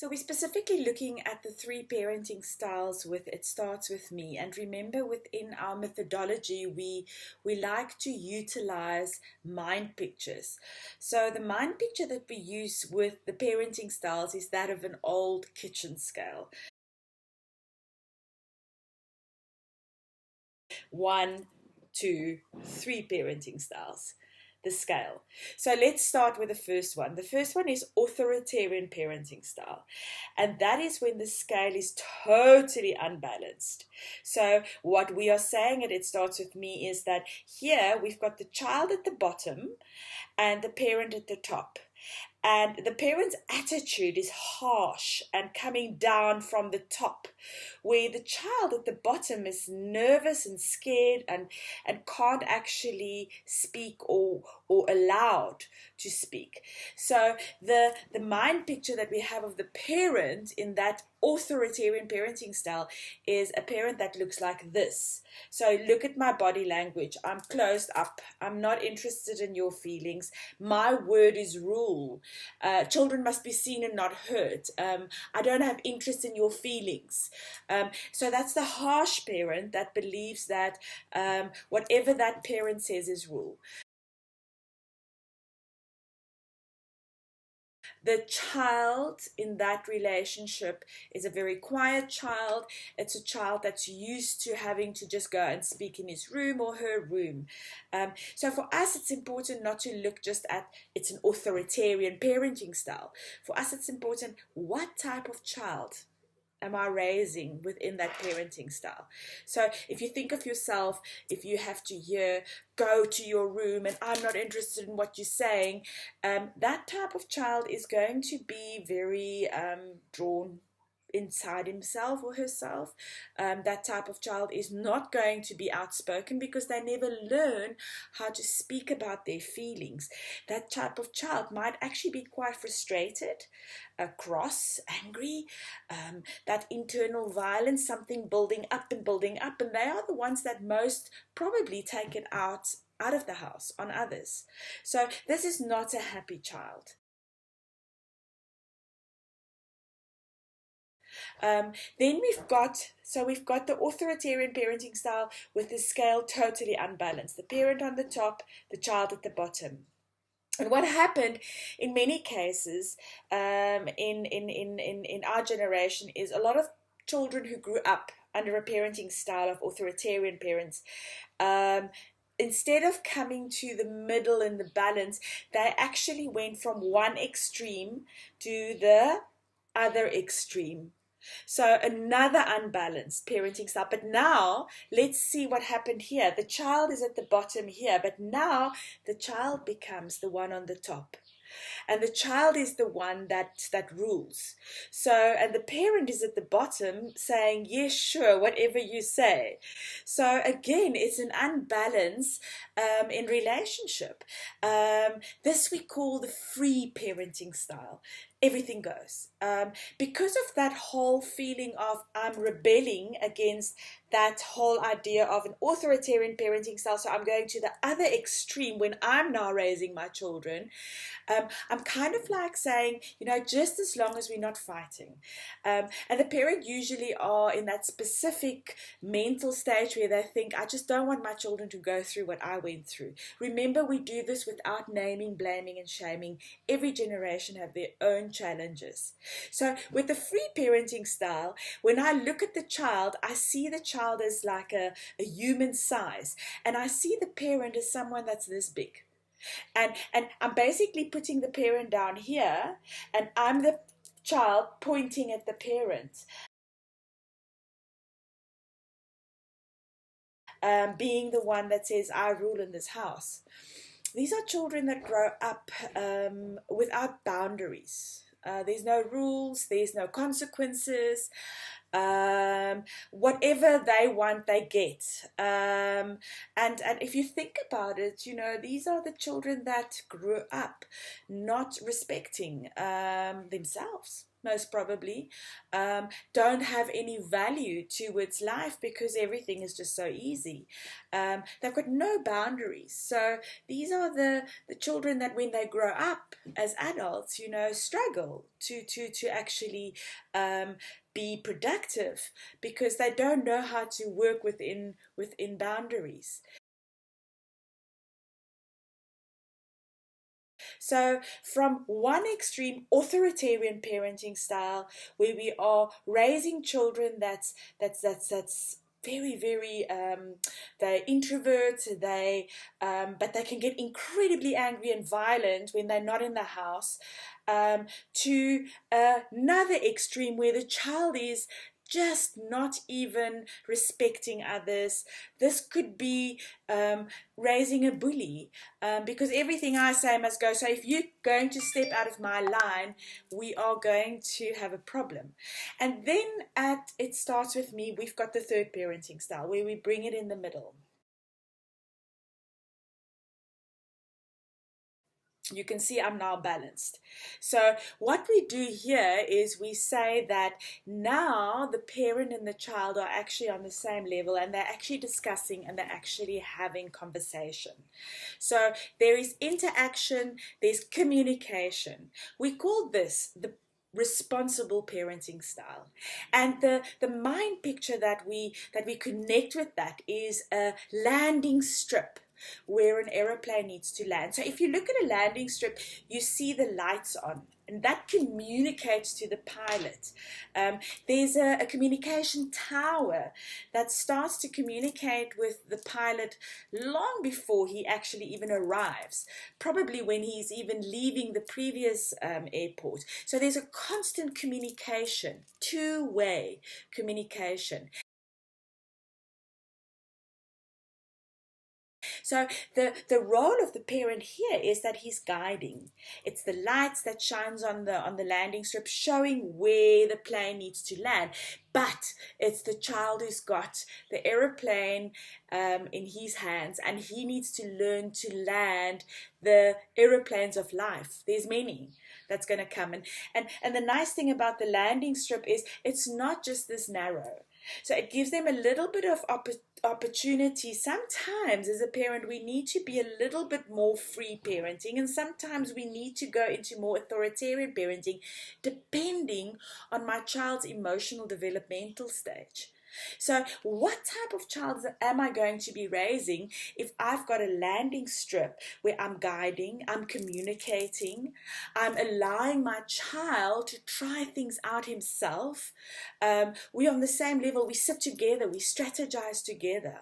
So we're specifically looking at the three parenting styles with It Starts With Me. And remember, within our methodology, we like to utilize mind pictures. So the mind picture that we use with the parenting styles is that of an old kitchen scale. 1, 2, 3 parenting styles, the scale. So let's start with the first one. The first one is authoritarian parenting style, and that is when the scale is totally unbalanced. So what we are saying, and It Starts With Me, is that here we've got the child at the bottom and the parent at the top. And the parent's attitude is harsh and coming down from the top, where the child at the bottom is nervous and scared and can't actually speak or allowed to speak. So the mind picture that we have of the parent in that authoritarian parenting style is a parent that looks like this. So look at my body language. I'm closed up. I'm not interested in your feelings. My word is rule. Children must be seen and not heard. I don't have interest in your feelings. So that's the harsh parent that believes that whatever that parent says is rule. The child in that relationship is a very quiet child. It's a child that's used to having to just go and speak in his room or her room. So for us, it's important not to look just at it's an authoritarian parenting style. For us, it's important what type of child am I raising within that parenting style. So if you think of yourself, if you have to hear, go to your room and I'm not interested in what you're saying, that type of child is going to be very drawn inside himself or herself. That type of child is not going to be outspoken because they never learn how to speak about their feelings. That type of child might actually be quite frustrated, cross, angry, that internal violence, something building up, and they are the ones that most probably take it out of the house on others. So this is not a happy child. Then we've got the authoritarian parenting style with the scale totally unbalanced. The parent on the top, the child at the bottom. And what happened in many cases in our generation is a lot of children who grew up under a parenting style of authoritarian parents, instead of coming to the middle and the balance, they actually went from one extreme to the other extreme. So another unbalanced parenting style. But now let's see what happened here. The child is at the bottom here, but now the child becomes the one on the top. And the child is the one that rules. So, and the parent is at the bottom saying, yes, sure, whatever you say. So again, it's an unbalance in relationship. This we call the free parenting style. Everything goes. Because of that whole feeling of I'm rebelling against that whole idea of an authoritarian parenting style, so I'm going to the other extreme when I'm now raising my children. I'm kind of like saying, just as long as we're not fighting. And the parent usually are in that specific mental stage where they think, I just don't want my children to go through what I went through. Remember, we do this without naming, blaming, and shaming. Every generation have their own challenges. So with the free parenting style, when I look at the child, I see the child as like a human size, and I see the parent as someone that's this big. And I'm basically putting the parent down here, and I'm the child pointing at the parent, being the one that says, I rule in this house. These are children that grow up without boundaries. There's no rules, there's no consequences. Whatever they want, they get. And if you think about it, these are the children that grew up not respecting themselves. most probably, don't have any value towards life because everything is just so easy. They've got no boundaries. So these are the children that when they grow up as adults, you know, struggle to actually be productive because they don't know how to work within boundaries. So from one extreme authoritarian parenting style where we are raising children that's very they're introverts, but they can get incredibly angry and violent when they're not in the house, to another extreme where the child is just not even respecting others. This could be raising a bully, because everything I say must go. So if you're going to step out of my line, we are going to have a problem. And then at It Starts With Me, we've got the third parenting style where we bring it in the middle. You can see I'm now balanced. So what we do here is we say that now the parent and the child are actually on the same level, and they're actually discussing and they're actually having conversation. So there is interaction, there's communication. We call this the responsible parenting style. And the mind picture that we connect with that is a landing strip where an aeroplane needs to land. So if you look at a landing strip, you see the lights on, and that communicates to the pilot. There's a communication tower that starts to communicate with the pilot long before he actually even arrives, probably when he's even leaving the previous airport. So there's a constant communication, two-way communication. So the role of the parent here is that he's guiding. It's the lights that shines on the landing strip, showing where the plane needs to land. But it's the child who's got the aeroplane in his hands, and he needs to learn to land the aeroplanes of life. There's many that's going to come. And the nice thing about the landing strip is it's not just this narrow. So it gives them a little bit of opportunity. Sometimes as a parent we need to be a little bit more free parenting, and sometimes we need to go into more authoritarian parenting depending on my child's emotional developmental stage. So what type of child am I going to be raising if I've got a landing strip where I'm guiding, I'm communicating, I'm allowing my child to try things out himself? We're on the same level, we sit together, we strategize together.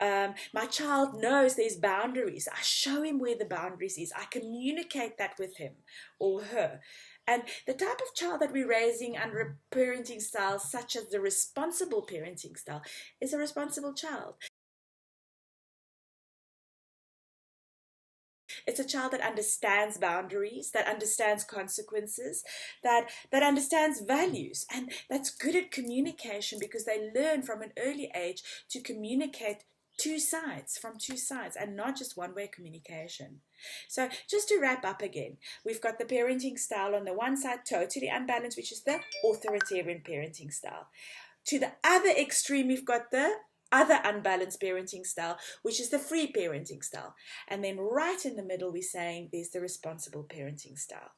My child knows there's boundaries. I show him where the boundaries is. I communicate that with him or her. And the type of child that we're raising under a parenting style such as the responsible parenting style is a responsible child. It's a child that understands boundaries, that understands consequences, that understands values, and that's good at communication because they learn from an early age to communicate from two sides and not just one-way communication. So just to wrap up again, we've got the parenting style on the one side, totally unbalanced, which is the authoritarian parenting style. To the other extreme, we've got the other unbalanced parenting style, which is the free parenting style. And then right in the middle, we're saying there's the responsible parenting style.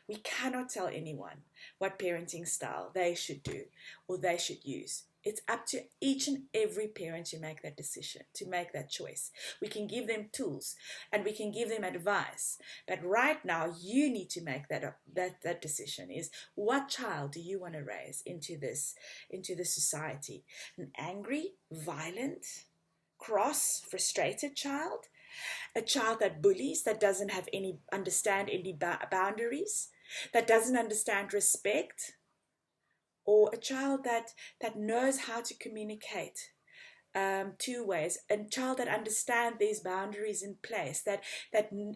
We cannot tell anyone what parenting style they should do or they should use. It's up to each and every parent to make that decision, to make that choice. We can give them tools and we can give them advice. But right now, you need to make that decision is what child do you want to raise into this society? An angry, violent, cross, frustrated child? A child that bullies, that doesn't understand any boundaries, that doesn't understand respect? Or a child that knows how to communicate two ways, a child that understands these boundaries in place, that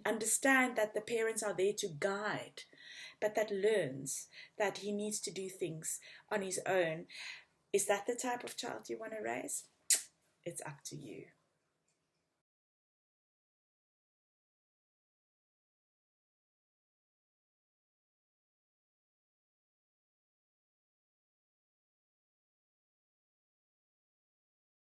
understand that the parents are there to guide, but that learns that he needs to do things on his own. Is that the type of child you want to raise? It's up to you.